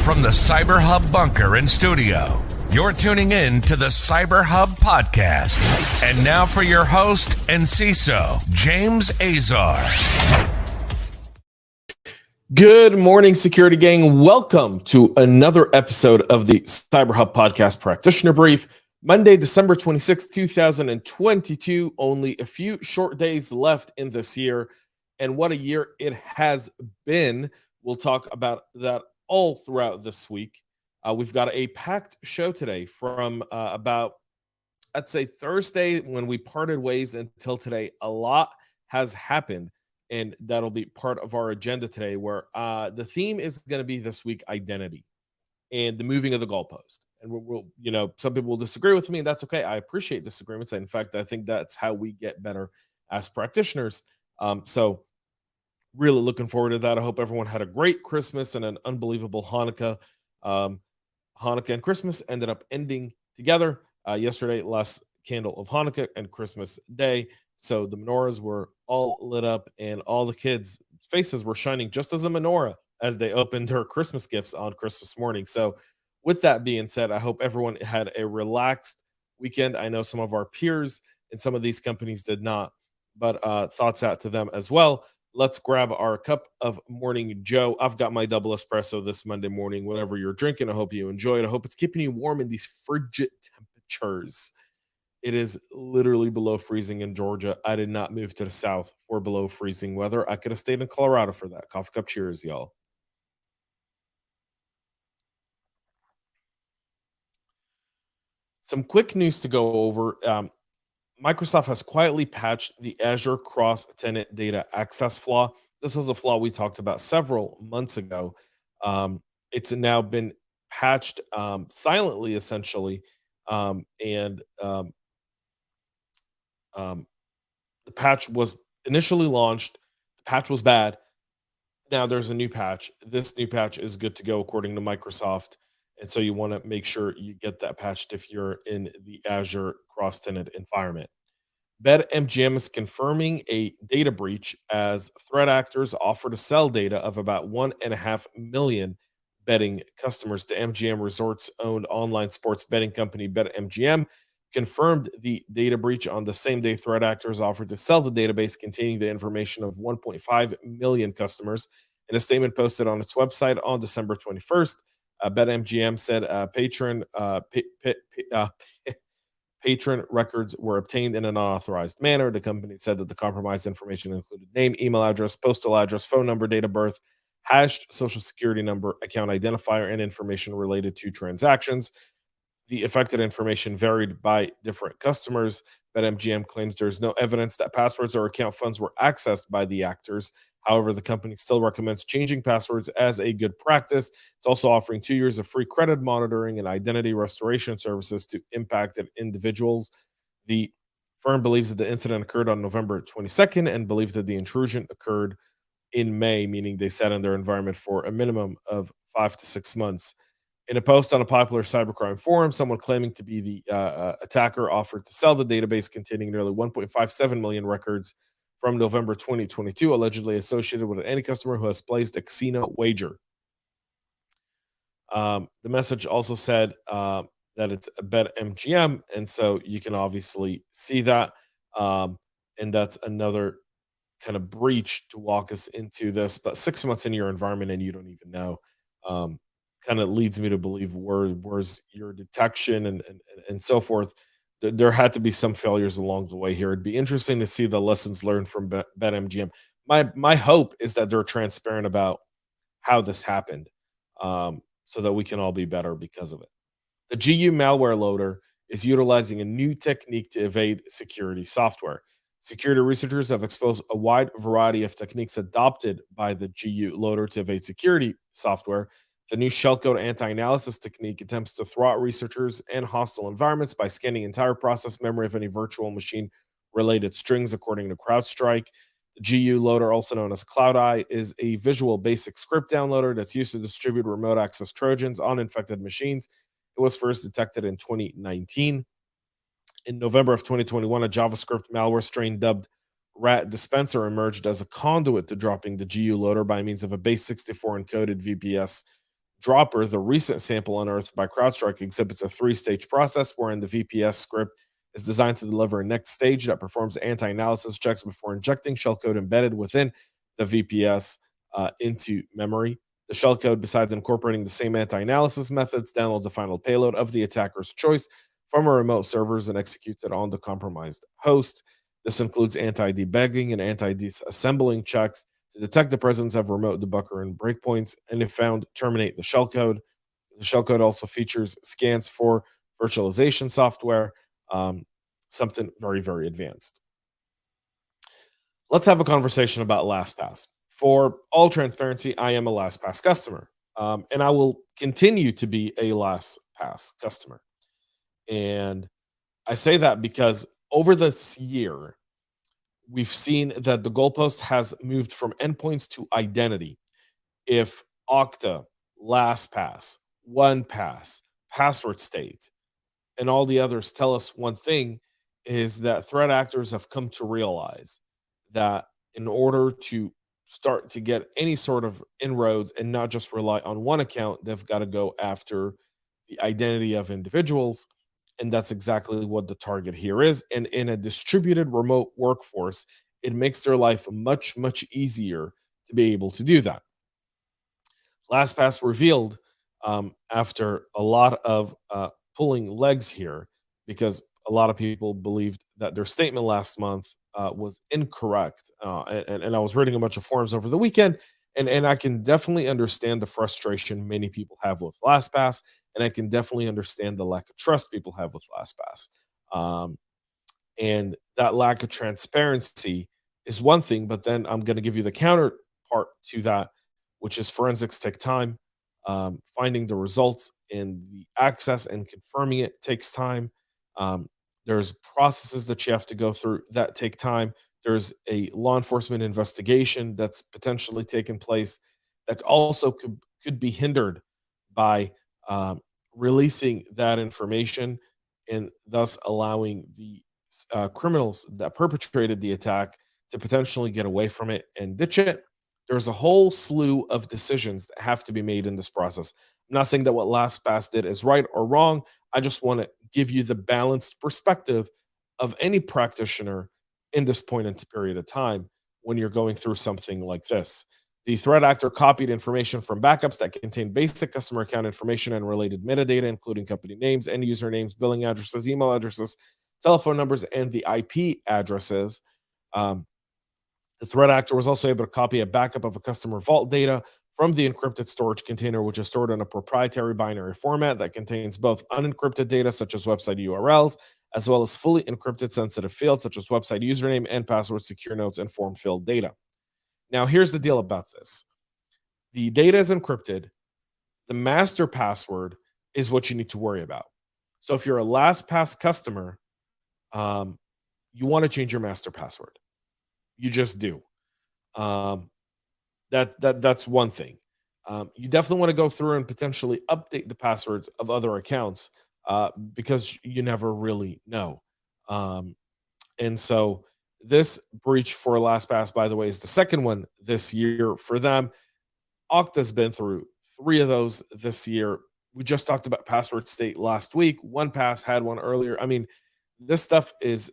From the CyberHub bunker and studio, you're tuning in to the CyberHub Podcast. And now for your host and CISO, James Azar. Good morning, security gang. Welcome to another episode of the CyberHub Podcast Practitioner Brief. Monday, December 26, 2022. Only a few short days left in this year. And what a year it has been. We'll talk about that all throughout this week. We've got a packed show today from about, I'd say, Thursday when we parted ways until today. A lot has happened, and that'll be part of our agenda today, where the theme is going to be this week identity and the moving of the goalpost. And we'll, some people will disagree with me, and that's okay. I appreciate disagreements. In fact, I think that's how we get better as practitioners. So really looking forward to that. I hope everyone had a great Christmas and an unbelievable Hanukkah. Hanukkah and Christmas ended up ending together yesterday, last candle of Hanukkah and Christmas Day. So the menorahs were all lit up and all the kids' faces were shining just as a menorah as they opened their Christmas gifts on Christmas morning. So with that being said, I hope everyone had a relaxed weekend. I know some of our peers in some of these companies did not, but thoughts out to them as well. Let's grab our cup of morning Joe. I've got my double espresso this Monday morning. Whatever you're drinking, I hope you enjoy it. I hope it's keeping you warm in these frigid temperatures. It is literally below freezing in Georgia. I did not move to the south for below freezing weather. I could have stayed in Colorado for that. Coffee cup cheers, y'all. Some quick news to go over. Microsoft has quietly patched the Azure Cross-Tenant data access flaw. This was a flaw we talked about several months ago. It's now been patched silently, essentially. The patch was initially launched. The patch was bad. Now there's a new patch. This new patch is good to go according to Microsoft. And so you want to make sure you get that patched if you're in the Azure Cross-Tenant environment. BetMGM is confirming a data breach as threat actors offer to sell data of about 1.5 million betting customers to MGM Resorts-owned online sports betting company BetMGM. Confirmed the data breach on the same day threat actors offered to sell the database containing the information of 1.5 million customers. In a statement posted on its website on December 21st, BetMGM said patron records were obtained in an unauthorized manner. The company said that the compromised information included name, email address, postal address, phone number, date of birth, hashed social security number, account identifier, and information related to transactions. The affected information varied by different customers. BetMGM claims there's no evidence that passwords or account funds were accessed by the actors. However, the company still recommends changing passwords as a good practice. It's also offering 2 years of free credit monitoring and identity restoration services to impacted individuals. The firm believes that the incident occurred on November 22nd and believes that the intrusion occurred in May, meaning they sat in their environment for a minimum of 5 to 6 months. In a post on a popular cybercrime forum, someone claiming to be the attacker offered to sell the database containing nearly 1.57 million records from November 2022, allegedly associated with any customer who has placed a casino wager. The message also said that it's a BetMGM, and so you can obviously see that. And that's another kind of breach to walk us into this. But 6 months in your environment and you don't even know. Kind of leads me to believe where's your detection and so forth. There had to be some failures along the way here. It'd be interesting to see the lessons learned from BetMGM. My hope is that they're transparent about how this happened, so that we can all be better because of it. The GU malware loader is utilizing a new technique to evade security software. Security researchers have exposed a wide variety of techniques adopted by the GU loader to evade security software. The new shellcode anti-analysis technique attempts to thwart researchers in hostile environments by scanning entire process memory of any virtual machine-related strings, according to CrowdStrike. The GU loader, also known as CloudEye, is a visual basic script downloader that's used to distribute remote access Trojans on infected machines. It was first detected in 2019. In November of 2021, a JavaScript malware strain dubbed Rat Dispenser emerged as a conduit to dropping the GU loader by means of a base 64 encoded VPS Dropper, the recent sample unearthed by CrowdStrike, exhibits a three-stage process wherein the VPS script is designed to deliver a next stage that performs anti-analysis checks before injecting shellcode embedded within the VPS into memory. The shellcode, besides incorporating the same anti-analysis methods, downloads a final payload of the attacker's choice from a remote servers and executes it on the compromised host. This includes anti-debugging and anti-disassembling checks to detect the presence of remote debugger and breakpoints, and if found, terminate the shellcode. The shellcode also features scans for virtualization software, something very, very advanced. Let's have a conversation about LastPass. For all transparency, I am a LastPass customer, and I will continue to be a LastPass customer. And I say that because over this year, we've seen that the goalpost has moved from endpoints to identity. If Okta, LastPass, OnePass, Password State, and all the others tell us one thing, is that threat actors have come to realize that in order to start to get any sort of inroads and not just rely on one account, they've got to go after the identity of individuals. And that's exactly what the target here is. And in a distributed remote workforce, it makes their life much, much easier to be able to do that. LastPass revealed after a lot of pulling legs here, because a lot of people believed that their statement last month was incorrect. And I was reading a bunch of forums over the weekend, and I can definitely understand the frustration many people have with LastPass, and I can definitely understand the lack of trust people have with LastPass. And that lack of transparency is one thing, but then I'm going to give you the counterpart to that, which is forensics take time. Finding the results and the access and confirming it takes time. There's processes that you have to go through that take time. There's a law enforcement investigation that's potentially taken place that also could be hindered by releasing that information, and thus allowing the criminals that perpetrated the attack to potentially get away from it and ditch it. There's a whole slew of decisions that have to be made in this process. I'm not saying that what LastPass did is right or wrong. I just want to give you the balanced perspective of any practitioner in this point in period of time when you're going through something like this. The threat actor copied information from backups that contain basic customer account information and related metadata, including company names, end user names, billing addresses, email addresses, telephone numbers, and the IP addresses. The threat actor was also able to copy a backup of a customer vault data from the encrypted storage container, which is stored in a proprietary binary format that contains both unencrypted data, such as website URLs, as well as fully encrypted sensitive fields, such as website username and password, secure notes, and form filled data. Now, here's the deal about this. The data is encrypted. The master password is what you need to worry about. So if you're a LastPass customer, you want to change your master password. You just do. That's one thing. You definitely want to go through and potentially update the passwords of other accounts because you never really know. And so this breach for LastPass, by the way, is the second one this year for them. Okta's been through 3 of those this year. We just talked about Password State last week. OnePass had one earlier. I mean, this stuff is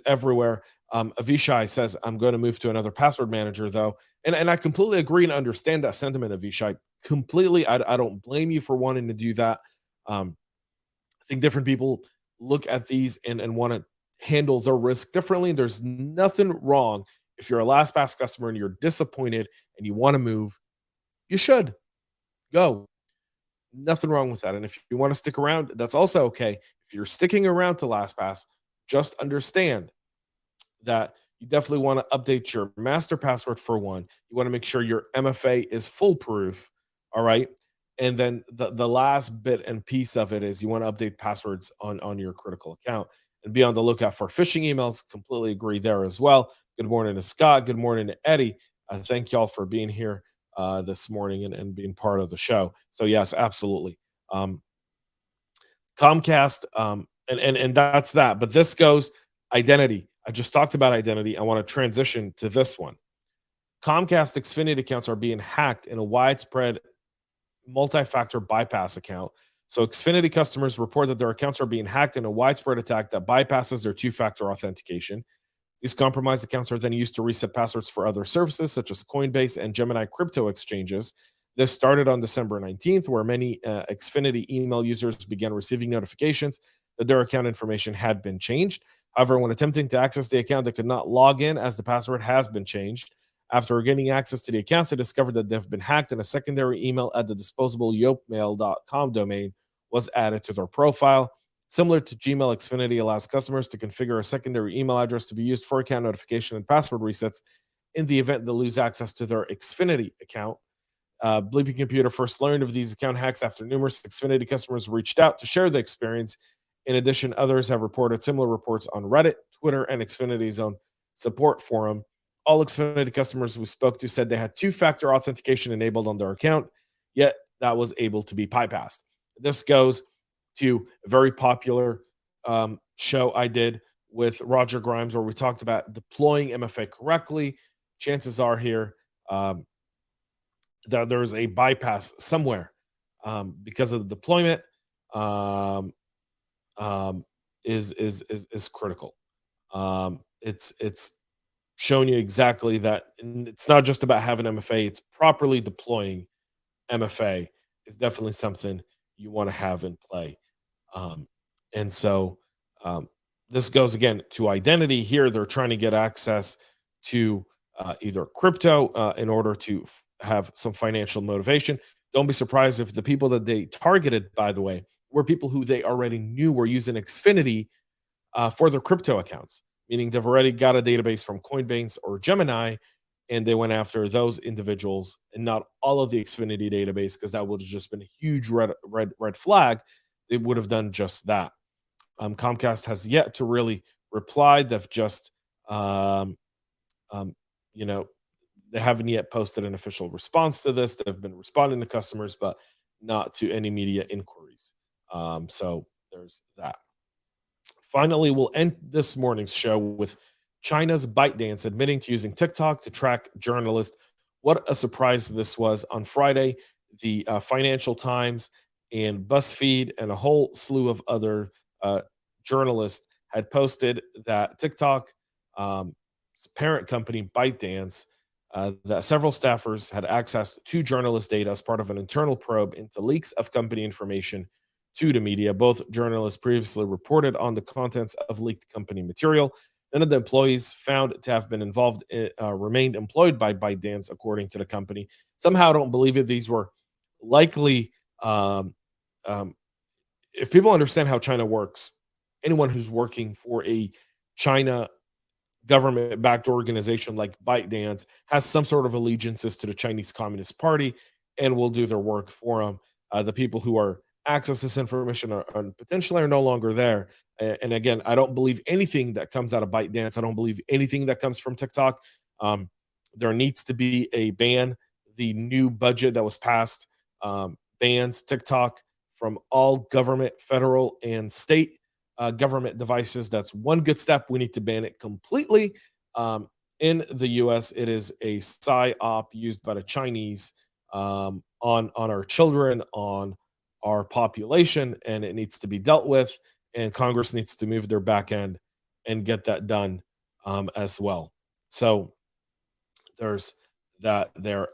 everywhere. Avishai says, I'm going to move to another password manager, though. And I completely agree and understand that sentiment, Avishai. Completely. I don't blame you for wanting to do that. I think different people look at these and want to handle their risk differently. There's nothing wrong if you're a LastPass customer and you're disappointed and you want to move. You should go. Nothing wrong with that. And if you want to stick around, that's also okay. If you're sticking around to LastPass, just understand that you definitely want to update your master password for one. You want to make sure your MFA is foolproof. All right. And then the last bit and piece of it is you want to update passwords on your critical account and be on the lookout for phishing emails. Completely agree there as well. Good morning to Scott. Good morning to Eddie. Thank y'all for being here this morning and being part of the show. So yes, absolutely. Comcast, and that's that. But this goes identity. I just talked about identity. I want to transition to this one. Comcast Xfinity accounts are being hacked in a widespread multi-factor bypass account. So Xfinity customers report that their accounts are being hacked in a widespread attack that bypasses their two-factor authentication. These compromised accounts are then used to reset passwords for other services such as Coinbase and Gemini crypto exchanges. This started on December 19th, where many Xfinity email users began receiving notifications that their account information had been changed. However, when attempting to access the account, they could not log in as the password has been changed. After gaining access to the accounts, they discovered that they've been hacked and a secondary email at the disposable yopmail.com domain was added to their profile. Similar to Gmail, Xfinity allows customers to configure a secondary email address to be used for account notification and password resets in the event they lose access to their Xfinity account. Bleeping Computer first learned of these account hacks after numerous Xfinity customers reached out to share the experience. In addition, others have reported similar reports on Reddit, Twitter, and Xfinity's own support forum. All Xfinity customers we spoke to said they had two-factor authentication enabled on their account, yet that was able to be bypassed. This goes to a very popular show I did with Roger Grimes where we talked about deploying MFA correctly. Chances are here that there is a bypass somewhere because of the deployment is critical. It's showing you exactly that it's not just about having MFA, it's properly deploying MFA is definitely something you want to have in play. And so this goes again to identity. Here, they're trying to get access to either crypto in order to have some financial motivation. Don't be surprised if the people that they targeted, by the way, were people who they already knew were using Xfinity for their crypto accounts, meaning they've already got a database from Coinbase or Gemini, and they went after those individuals and not all of the Xfinity database, because that would have just been a huge red flag. They would have done just that. Comcast has yet to really reply. They've just, they haven't yet posted an official response to this. They've been responding to customers, but not to any media inquiries. So there's that. Finally, we'll end this morning's show with China's ByteDance admitting to using TikTok to track journalists. What a surprise this was. On Friday, the Financial Times and BuzzFeed and a whole slew of other journalists had posted that TikTok parent company ByteDance, that several staffers had access to journalist data as part of an internal probe into leaks of company information to the media. Both journalists previously reported on the contents of leaked company material. None of the employees found to have been involved remained employed by ByteDance, according to the company. Somehow, I don't believe it. These were likely, if people understand how China works, anyone who's working for a China government-backed organization like ByteDance has some sort of allegiances to the Chinese Communist Party and will do their work for them. The people who are access this information are potentially are no longer there. And again, I don't believe anything that comes out of ByteDance. I don't believe anything that comes from TikTok. There needs to be a ban. The new budget that was passed bans TikTok from all government, federal, and state government devices. That's one good step. We need to ban it completely. In the US, it is a PSYOP used by the Chinese on our children, on our population, and it needs to be dealt with. And Congress needs to move their back end and get that done as well. So there's that there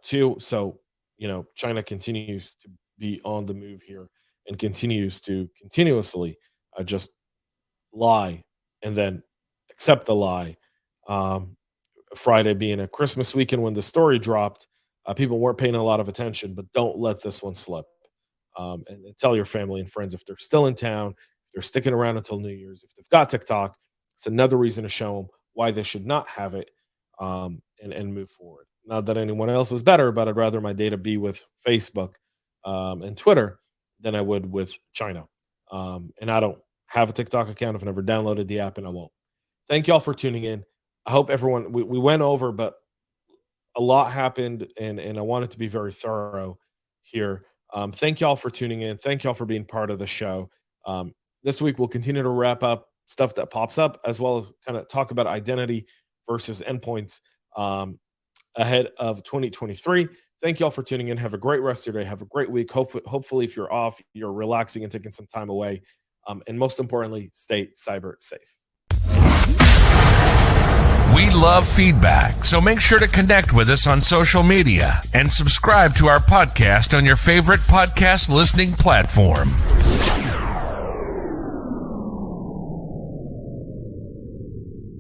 too. So, China continues to be on the move here and continues to continuously just lie and then accept the lie. Friday being a Christmas weekend when the story dropped, people weren't paying a lot of attention, but don't let this one slip. And tell your family and friends if they're still in town, if they're sticking around until New Year's, if they've got TikTok, it's another reason to show them why they should not have it and move forward. Not that anyone else is better, but I'd rather my data be with Facebook and Twitter than I would with China. And I don't have a TikTok account. I've never downloaded the app and I won't. Thank y'all for tuning in. I hope everyone, we went over, but a lot happened and I wanted to be very thorough here. Thank y'all for tuning in. Thank y'all for being part of the show. This week, we'll continue to wrap up stuff that pops up, as well as kind of talk about identity versus endpoints ahead of 2023. Thank you all for tuning in. Have a great rest of your day. Have a great week. Hopefully, if you're off, you're relaxing and taking some time away. And most importantly, stay cyber safe. We love feedback, so make sure to connect with us on social media and subscribe to our podcast on your favorite podcast listening platform.